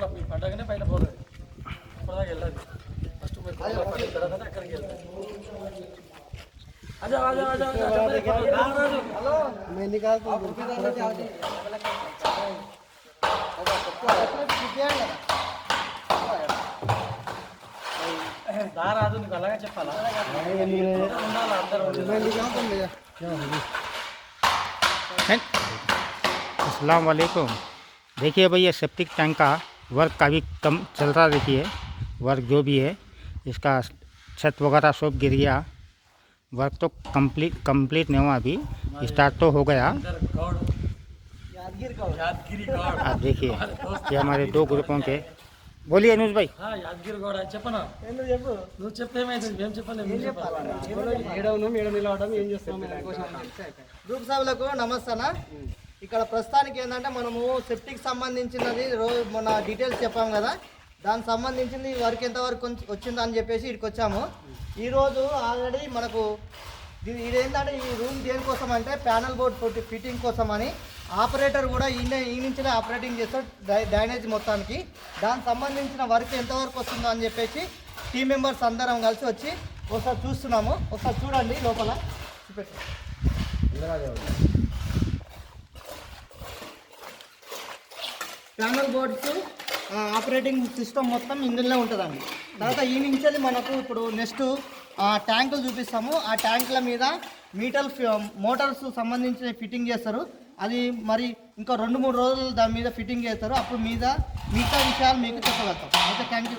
ఊర్లో మీ పండగనే పైన పోలేదు అప్పటిదాకా వెళ్ళదు ఫస్ట్ మీరు తర్వాత అక్కడికి వెళ్తారు आजा आजा आजा हेलो मैं निकाल दार आदू निकाला చెప్పాలా ఉండాలి అందరూ अस्सलाम वालेकुम। देखिए भैया सेप्टिक टैंक का वर्क काफ़ी कम चल रहा। देखिए वर्क जो भी है इसका छत वगैरह सब गिर गया। वर्क तो कंप्लीट नहीं हुआ, अभी स्टार्ट तो हो गया। आप देखिए ये हमारे दो ग्रुपों के। बोलिए अनुज भाई। యాదగిరి గౌడ చెప్పనా నువ్వు చెప్తేమైతే మేము చెప్పలేము గ్రూప్ సభ్యులకు నమస్తేనా। ఇక్కడ ప్రస్తుతానికి ఏంటంటే మనము సెప్టిక్ సంబంధించినది మన డీటెయిల్స్ చెప్పాం కదా, దానికి సంబంధించింది వర్క్ ఎంతవరకు వచ్చిందని చెప్పేసి ఇక్కడికి వచ్చాము ఈరోజు। ఆల్రెడీ మనకు ఇదేంటంటే ఈ రూమ్ దేనికోసం అంటే ప్యానల్ బోర్డ్ ఫిట్టింగ్ కోసం అని ఆపరేటర్ కూడా ఈ నుంచే ఆపరేటింగ్ చేస్తాడు డ్రైనేజ్ మొత్తానికి। దానికి సంబంధించిన వర్క్ ఎంతవరకు వస్తుందో అని చెప్పేసి టీం మెంబర్స్ అందరం కలిసి వచ్చి ఒకసారి చూస్తున్నాము। ఒకసారి చూడండి లోపల ప్యానల్ బోర్డ్స్ ఆపరేటింగ్ సిస్టమ్ మొత్తం ఇందులోనే ఉంటుందండి। తర్వాత ఈ నుంచి మనకు ఇప్పుడు నెక్స్ట్ ట్యాంకులు చూపిస్తాము। ఆ ట్యాంకుల మీద మోటార్స్ సంబంధించిన ఫిట్టింగ్ చేస్తారు। అది మరి ఇంకా 2-3 రోజులు దాని మీద ఫిట్టింగ్ చేస్తారు, అప్పుడు మిగతా విషయాలు మీకు చెప్పగలుగుతాం। Okay, thank you.